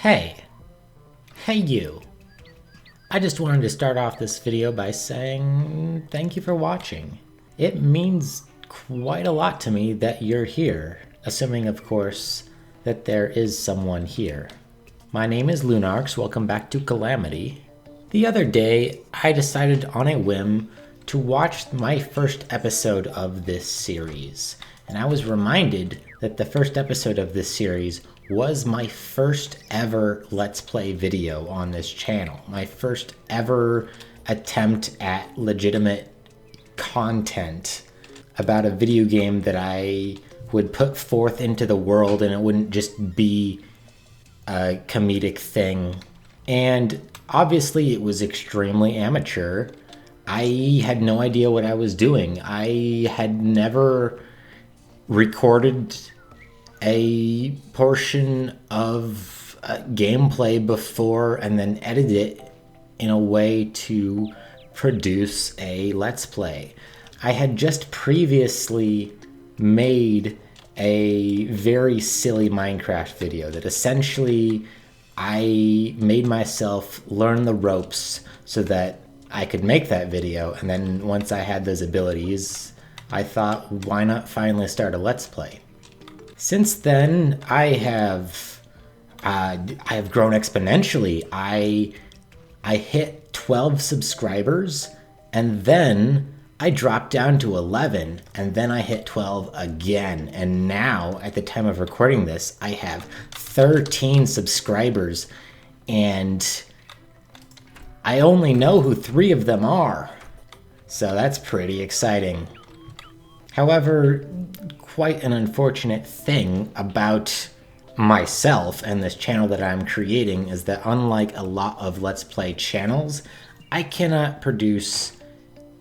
Hey, hey you. I just wanted to start off this video by saying thank you for watching. It means quite a lot to me that you're here, assuming of course that there is someone here. My name is LunArx, welcome back to Calamity. The other day, I decided on a whim to watch my first episode of this series, and I was reminded that the first episode of this series was my first ever Let's Play video on this channel. My first ever attempt at legitimate content about a video game that I would put forth into the world, and it wouldn't just be a comedic thing. And obviously it was extremely amateur. I had no idea what I was doing. I had never recorded a portion of gameplay before and then edited it in a way to produce a Let's Play. I had just previously made a very silly Minecraft video that essentially I made myself learn the ropes so that I could make that video, and then once I had those abilities, I thought, why not finally start a Let's Play? Since then, I have grown exponentially. I hit 12 subscribers, and then I dropped down to 11, and then I hit 12 again. And now, at the time of recording this, I have 13 subscribers, and I only know who 3 of them are. So that's pretty exciting. However, quite an unfortunate thing about myself and this channel that I'm creating is that unlike a lot of Let's Play channels, I cannot produce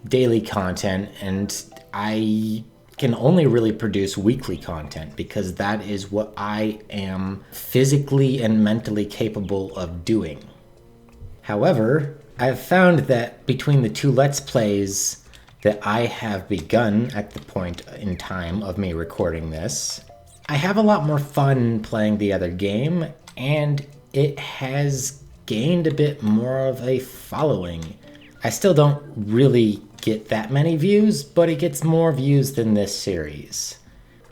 daily content, and I can only really produce weekly content because that is what I am physically and mentally capable of doing. However, I've found that between the 2 Let's Plays that I have begun at the point in time of me recording this, I have a lot more fun playing the other game, and it has gained a bit more of a following. I still don't really get that many views, but it gets more views than this series.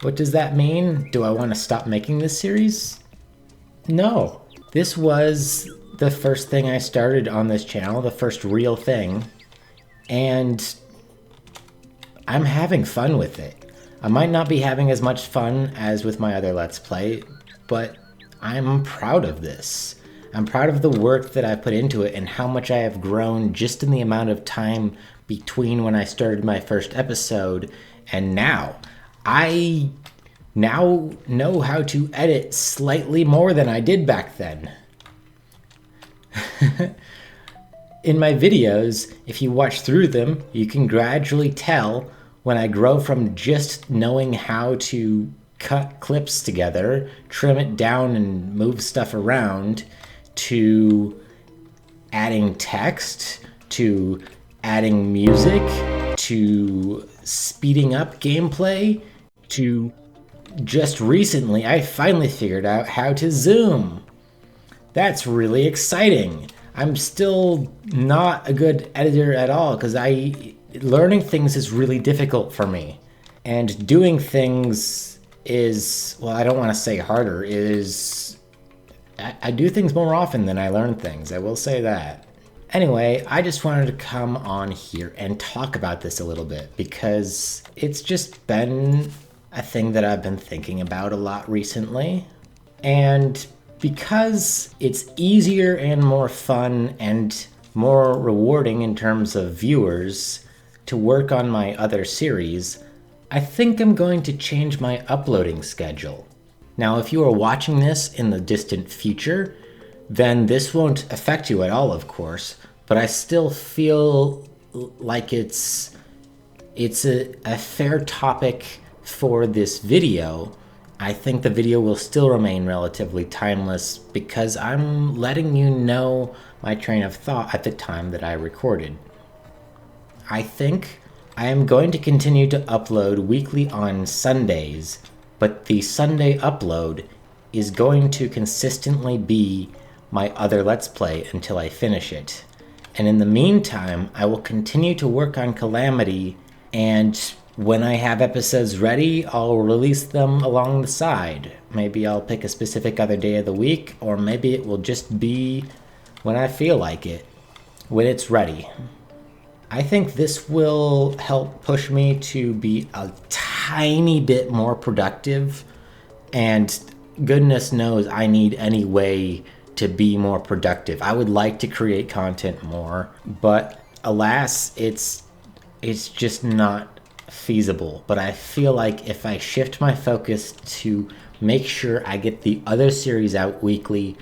What does that mean? Do I want to stop making this series? No. This was the first thing I started on this channel, the first real thing, and I'm having fun with it. I might not be having as much fun as with my other Let's Play, but I'm proud of this. I'm proud of the work that I put into it and how much I have grown just in the amount of time between when I started my first episode and now. I now know how to edit slightly more than I did back then. In my videos, if you watch through them, you can gradually tell when I grow from just knowing how to cut clips together, trim it down and move stuff around, to adding text, to adding music, to speeding up gameplay, to just recently I finally figured out how to zoom. That's really exciting. I'm still not a good editor at all because learning things is really difficult for me. And doing things is, well, I don't want to say harder, I do things more often than I learn things, I will say that. Anyway, I just wanted to come on here and talk about this a little bit because it's just been a thing that I've been thinking about a lot recently. And because it's easier and more fun and more rewarding in terms of viewers to work on my other series, I think I'm going to change my uploading schedule. Now, if you are watching this in the distant future, then this won't affect you at all, of course, but I still feel like it's a fair topic for this video. I think the video will still remain relatively timeless because I'm letting you know my train of thought at the time that I recorded. I think I am going to continue to upload weekly on Sundays, but the Sunday upload is going to consistently be my other Let's Play until I finish it. And in the meantime, I will continue to work on Calamity, and when I have episodes ready, I'll release them along the side. Maybe I'll pick a specific other day of the week, or maybe it will just be when I feel like it, when it's ready. I think this will help push me to be a tiny bit more productive, and goodness knows I need any way to be more productive. I would like to create content more, but alas, it's just not feasible. But I feel like if I shift my focus to make sure I get the other series out weekly,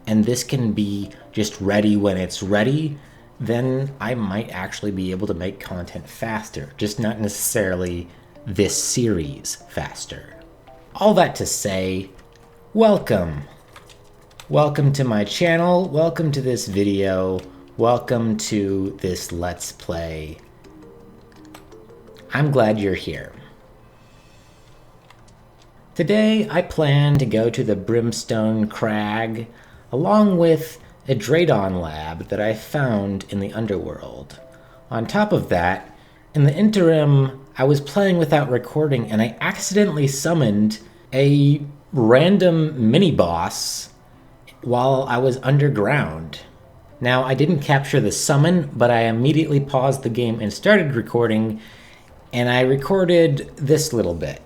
and this can be just ready when it's ready, then I might actually be able to make content faster, just not necessarily this series faster. All that to say, welcome. Welcome to my channel, welcome to this video, welcome to this Let's Play. I'm glad you're here. Today I plan to go to the Brimstone Crag along with a Dradon lab that I found in the underworld. On top of that, in the interim, I was playing without recording and I accidentally summoned a random mini-boss while I was underground. Now, I didn't capture the summon, but I immediately paused the game and started recording, and I recorded this little bit.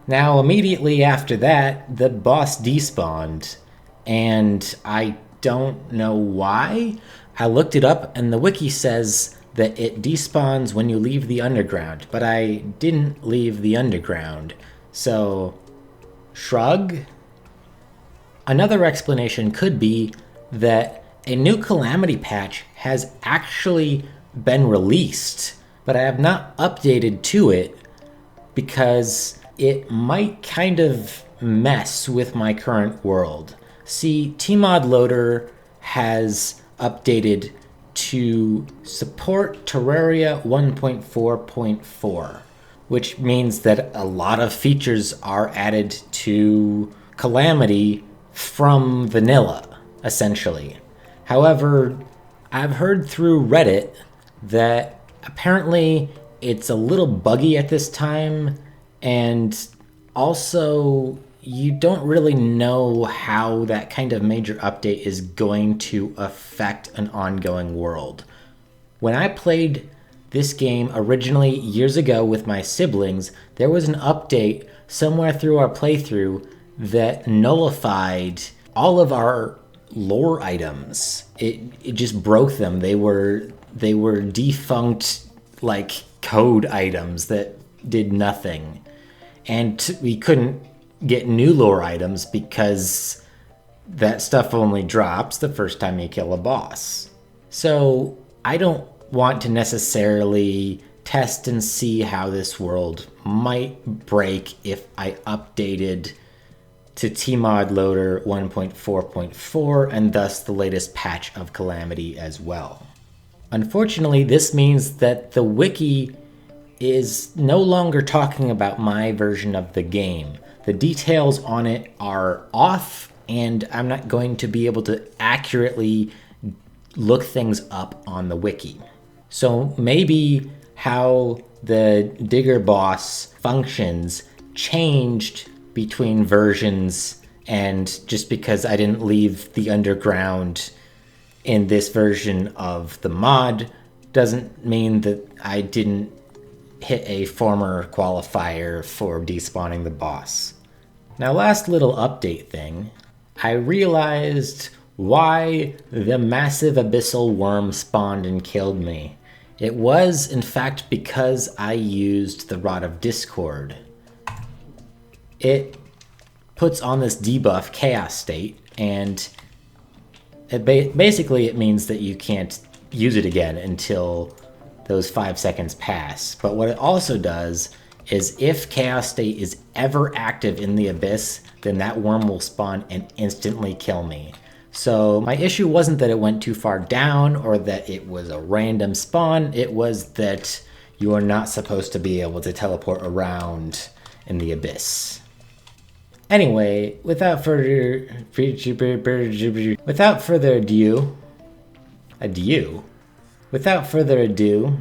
Now, immediately after that, the boss despawned, and I don't know why. I looked it up, and the wiki says that it despawns when you leave the underground, but I didn't leave the underground, so shrug? Another explanation could be that a new Calamity patch has actually been released, but I have not updated to it because it might kind of mess with my current world. See, Tmod Loader has updated to support Terraria 1.4.4, which means that a lot of features are added to Calamity from vanilla, essentially. However, I've heard through Reddit that apparently it's a little buggy at this time, and also you don't really know how that kind of major update is going to affect an ongoing world. When I played this game originally years ago with my siblings, there was an update somewhere through our playthrough that nullified all of our lore items. It just broke them. They were defunct, like, code items that did nothing. And we couldn't get new lore items because that stuff only drops the first time you kill a boss. So I don't want to necessarily test and see how this world might break if I updated to Tmod Loader 1.4.4 and thus the latest patch of Calamity as well. Unfortunately, this means that the wiki is no longer talking about my version of the game. The details on it are off, and I'm not going to be able to accurately look things up on the wiki. So maybe how the digger boss functions changed between versions, and just because I didn't leave the underground in this version of the mod doesn't mean that I didn't hit a former qualifier for despawning the boss. Now, last little update thing, I realized why the massive abyssal worm spawned and killed me. It was, in fact, because I used the Rod of Discord. It puts on this debuff chaos state, and basically it means that you can't use it again until those 5 seconds pass. But what it also does is if chaos state is ever active in the abyss, then that worm will spawn and instantly kill me. So my issue wasn't that it went too far down or that it was a random spawn, it was that you are not supposed to be able to teleport around in the abyss. Anyway, without further ado,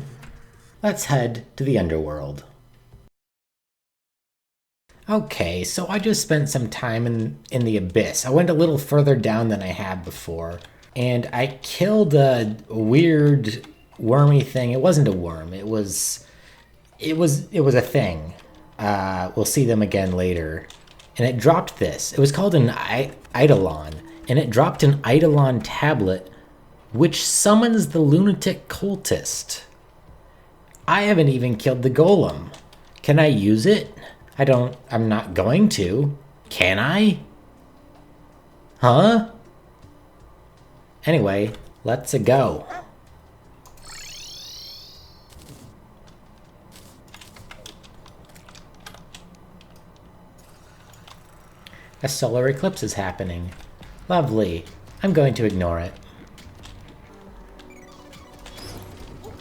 let's head to the underworld. Okay, so I just spent some time in the abyss. I went a little further down than I had before, and I killed a weird wormy thing. It wasn't a worm. It was a thing. We'll see them again later. And it dropped this. It was called an Eidolon, and it dropped an Eidolon tablet, which summons the lunatic cultist. I haven't even killed the golem. Can I use it? I'm not going to. Can I? Huh? Anyway, let's go. A solar eclipse is happening. Lovely. I'm going to ignore it.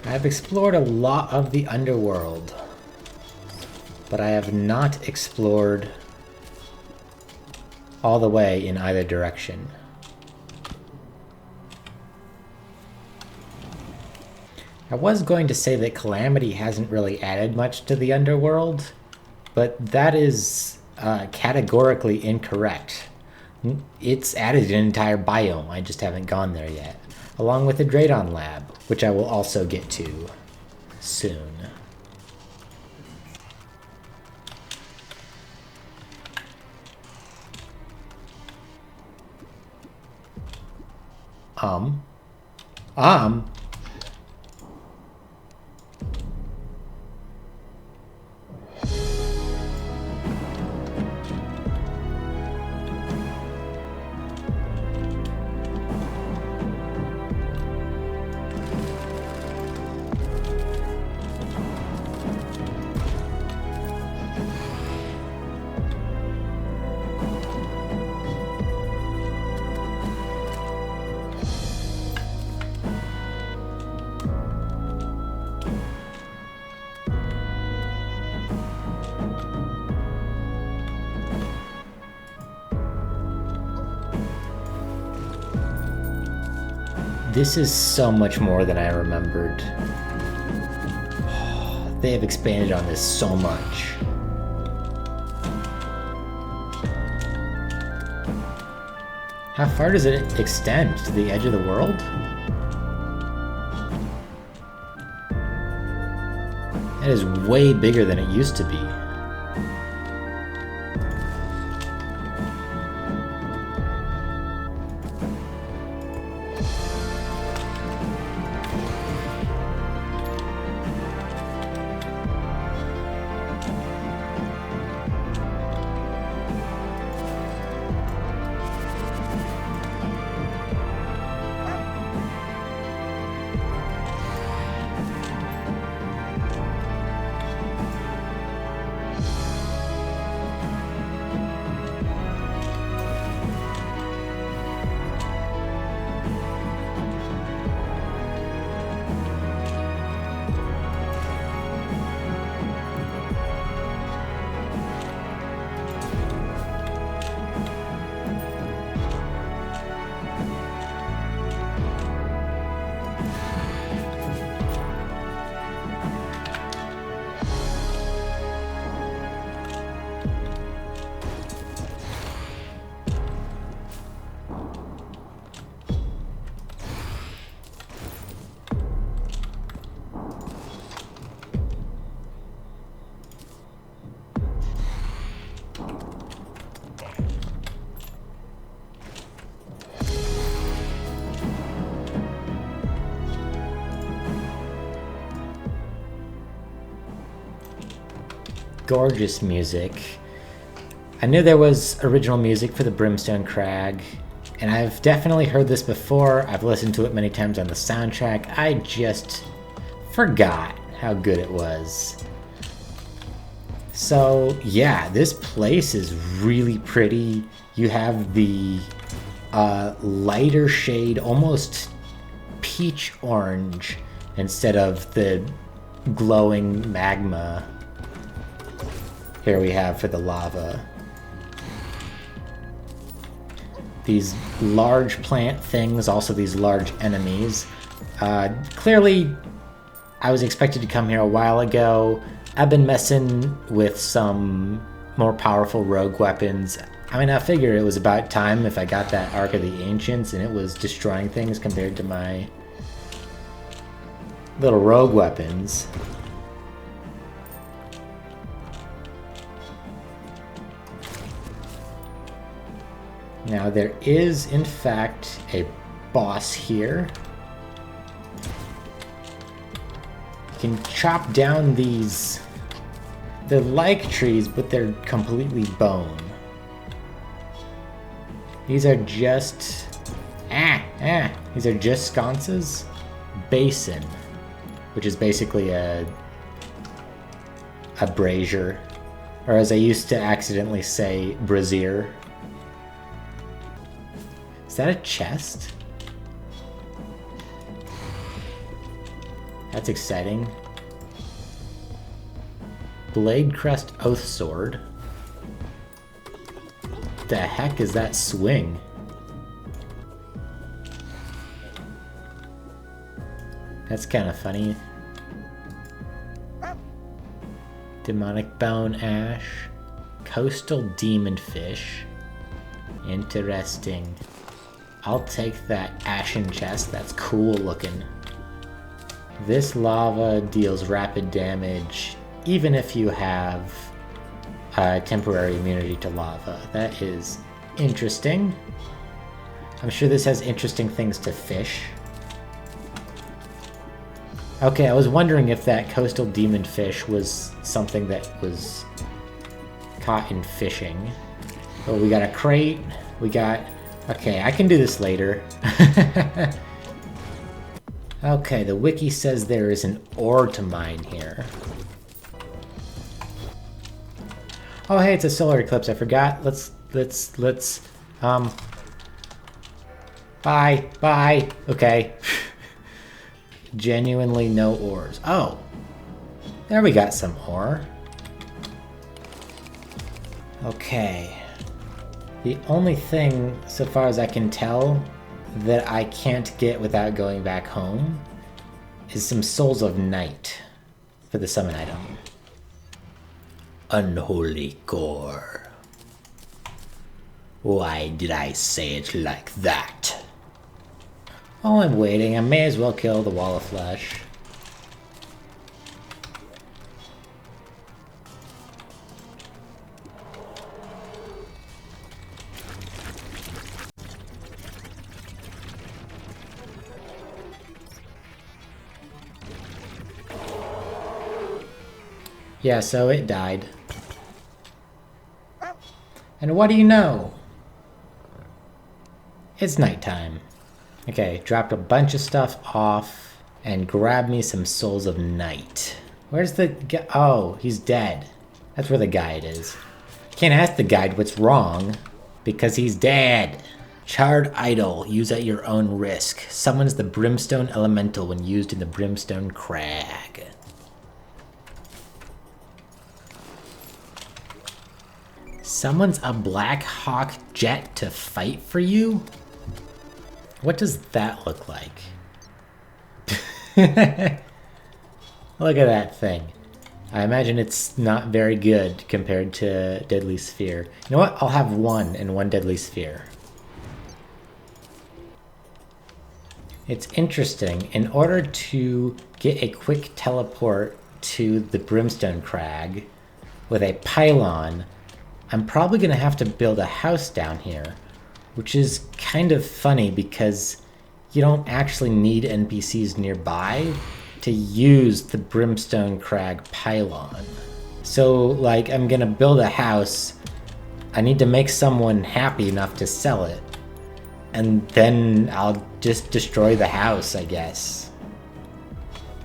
I've explored a lot of the underworld, but I have not explored all the way in either direction. I was going to say that Calamity hasn't really added much to the underworld, but that is categorically incorrect. It's added an entire biome, I just haven't gone there yet, along with the Dradon lab, which I will also get to soon. This is so much more than I remembered. They have expanded on this so much. How far does it extend? To the edge of the world? That is way bigger than it used to be. Gorgeous music. I knew there was original music for the Brimstone Crag, and I've definitely heard this before. I've listened to it many times on the soundtrack. I just forgot how good it was. So yeah, this place is really pretty. You have the lighter shade, almost peach orange, instead of the glowing magma here we have for the lava. These large plant things, also these large enemies. Clearly, I was expected to come here a while ago. I've been messing with some more powerful rogue weapons. I mean, I figured it was about time if I got that Ark of the Ancients and it was destroying things compared to my little rogue weapons. Now there is, in fact, a boss here. You can chop down these... They're like trees, but they're completely bone. These are just... These are just sconces. Basin, which is basically a brazier. Or as I used to accidentally say, brazier. Is that a chest? That's exciting. Blade Crest Oath Sword. The heck is that swing? That's kind of funny. Demonic Bone Ash. Coastal Demon Fish. Interesting. I'll take that ashen chest. That's cool looking. This lava deals rapid damage even if you have temporary immunity to lava. That is interesting. I'm sure this has interesting things to fish. Okay, I was wondering if that coastal demon fish was something that was caught in fishing. Oh, we got a crate. We got... Okay, I can do this later. Okay, the wiki says there is an ore to mine here. Oh, hey, it's a solar eclipse. I forgot. Let's, bye. Okay. Genuinely no ores. Oh. There we got some ore. Okay. The only thing, so far as I can tell, that I can't get without going back home is some Souls of Night for the summon item. Unholy core. Why did I say it like that? While I'm waiting, I may as well kill the wall of flesh. Yeah, so it died. And what do you know? It's nighttime. Okay, dropped a bunch of stuff off and grabbed me some Souls of Night. Where's the guy? Oh, he's dead. That's where the guide is. Can't ask the guide what's wrong because he's dead. Charred Idol, use at your own risk. Summons the Brimstone Elemental when used in the Brimstone Crag. Summons a Black Hawk jet to fight for you? What does that look like? Look at that thing. I imagine it's not very good compared to Deadly Sphere. You know what? I'll have one and one Deadly Sphere. It's interesting. In order to get a quick teleport to the Brimstone Crag with a pylon, I'm probably going to have to build a house down here, which is kind of funny because you don't actually need NPCs nearby to use the Brimstone Crag pylon. So, like, I'm going to build a house. I need to make someone happy enough to sell it. And then I'll just destroy the house, I guess.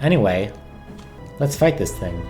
Anyway, let's fight this thing.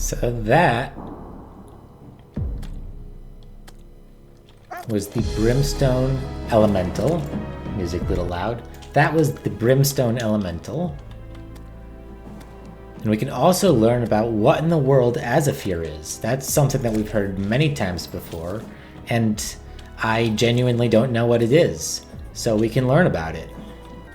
So that was the Brimstone Elemental. Music a little loud. That was the Brimstone Elemental. And we can also learn about what in the world Azafir is. That's something that we've heard many times before, and I genuinely don't know what it is. So we can learn about it.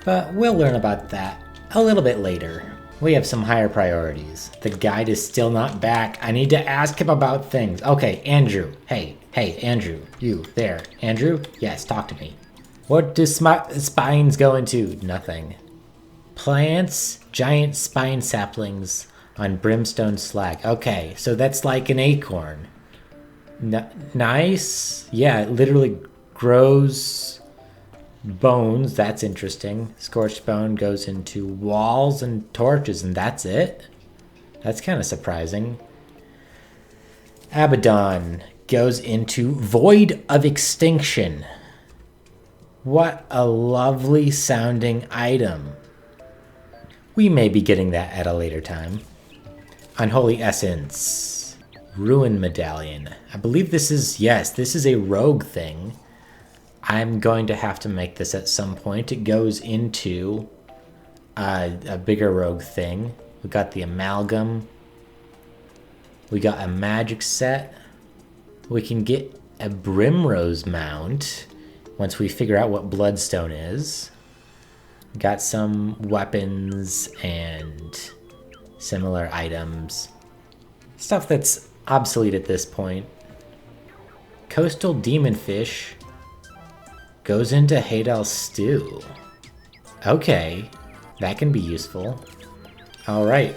But we'll learn about that a little bit later. We have some higher priorities. The guide is still not back. I need to ask him about things. Okay, Andrew. Hey, Andrew. You, there. Andrew? Yes, talk to me. What do spines go into? Nothing. Plants, giant spine saplings on brimstone slag. Okay, so that's like an acorn. Nice. Yeah, it literally grows bones. That's interesting. Scorched bone goes into walls and torches, and that's it? That's kind of surprising. Abaddon goes into Void of Extinction. What a lovely sounding item. We may be getting that at a later time. Unholy Essence. Ruin Medallion. I believe this is, yes, this is a rogue thing. I'm going to have to make this at some point. It goes into a bigger rogue thing. We got the Amalgam. We got a magic set. We can get a Brimrose mount once we figure out what Bloodstone is. Got some weapons and similar items. Stuff that's obsolete at this point. Coastal Demonfish goes into Hadal Stew. Okay, that can be useful. Alright.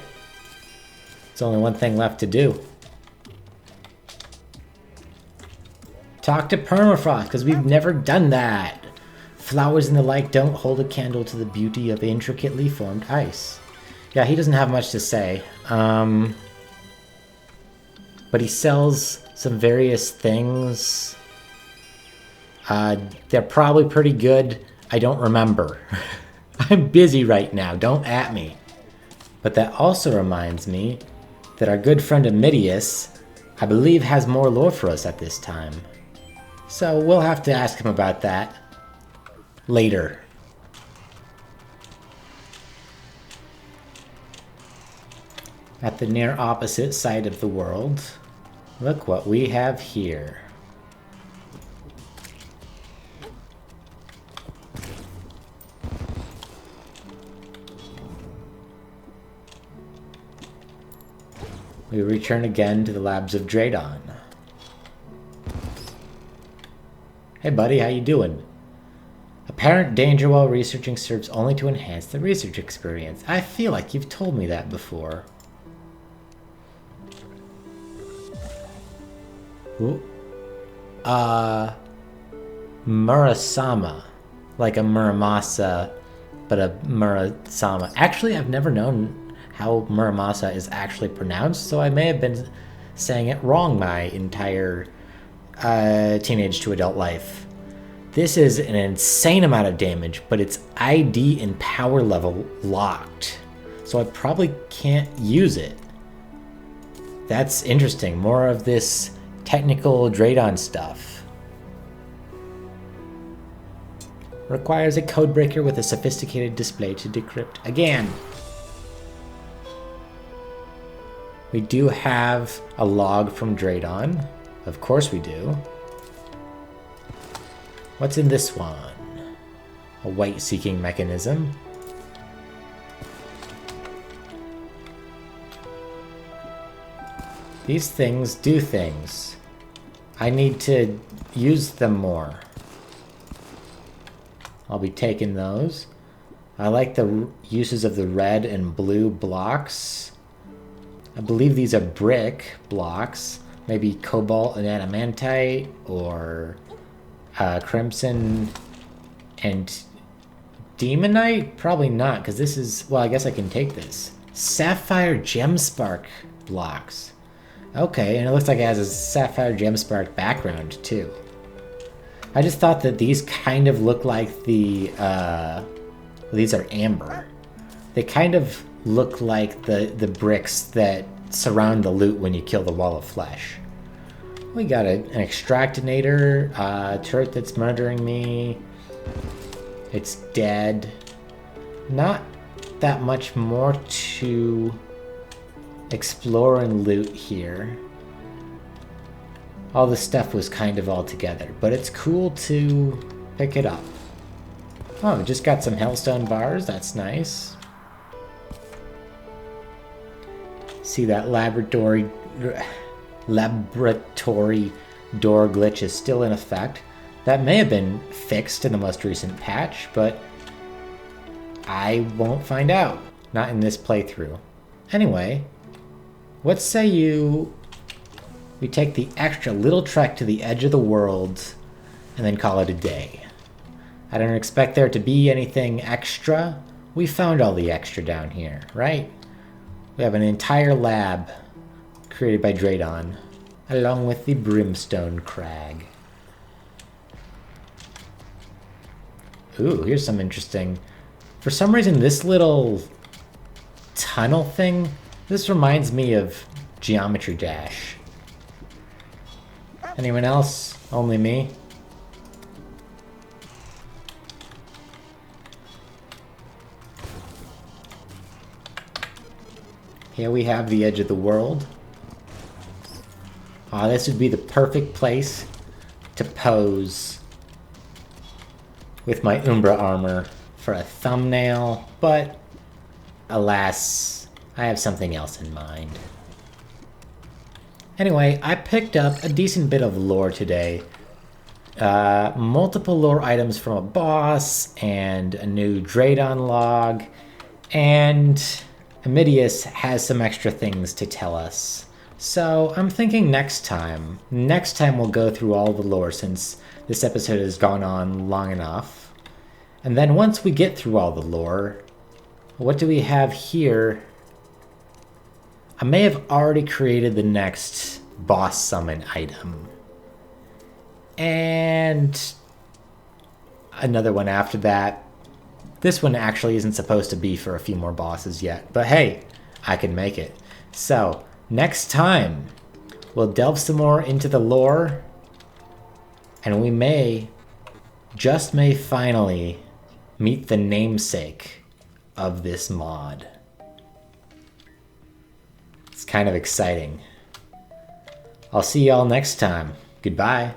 There's only one thing left to do. Talk to Permafrost, because we've never done that. Flowers and the like don't hold a candle to the beauty of intricately formed ice. Yeah, he doesn't have much to say. But he sells some various things. They're probably pretty good. I don't remember. I'm busy right now. Don't at me. But that also reminds me that our good friend Amidius, I believe, has more lore for us at this time. So we'll have to ask him about that later. At the near opposite side of the world, look what we have here. We return again to the labs of Dradon. Hey buddy, how you doing? Apparent danger while researching serves only to enhance the research experience. I feel like you've told me that before. Ooh. Murasama. Like a Muramasa, but a Murasama. Actually, I've never known how Muramasa is actually pronounced, so I may have been saying it wrong my entire teenage to adult life. This is an insane amount of damage, but it's ID and power level locked, so I probably can't use it. That's interesting. More of this technical Dradon stuff. Requires a codebreaker with a sophisticated display to decrypt. Again! We do have a log from Dradon. Of course we do. What's in this one? A white-seeking mechanism. These things do things. I need to use them more. I'll be taking those. I like the uses of the red and blue blocks. I believe these are brick blocks. Maybe cobalt and adamantite, or crimson and demonite? Probably not, because this is, well, I guess I can take this. Sapphire Gemspark blocks. Okay, and it looks like it has a Sapphire Gemspark background, too. I just thought that these kind of look like the, these are amber. They kind of look like the bricks that surround the loot when you kill the wall of flesh. We got an extractinator, turret that's murdering me. It's dead. Not that much more to explore and loot here. All the stuff was kind of all together, but it's cool to pick it up. Oh, we just got some hellstone bars, that's nice. See that laboratory door glitch is still in effect. That may have been fixed in the most recent patch, but I won't find out. Not in this playthrough. Anyway, what say we take the extra little trek to the edge of the world and then call it a day. I don't expect there to be anything extra. We found all the extra down here, right? We have an entire lab created by Dradon, along with the Brimstone Crag. Ooh, here's some interesting... For some reason, this little tunnel thing, this reminds me of Geometry Dash. Anyone else? Only me? Here we have the edge of the world. This would be the perfect place to pose with my Umbra armor for a thumbnail, but alas, I have something else in mind. Anyway, I picked up a decent bit of lore today. Multiple lore items from a boss, and a new Dradon log, and Amidius has some extra things to tell us. So I'm thinking next time we'll go through all the lore since this episode has gone on long enough. And then once we get through all the lore, what do we have here? I may have already created the next boss summon item. And another one after that. This one actually isn't supposed to be for a few more bosses yet, but hey, I can make it. So, next time, we'll delve some more into the lore, and we may, just may finally, meet the namesake of this mod. It's kind of exciting. I'll see y'all next time. Goodbye.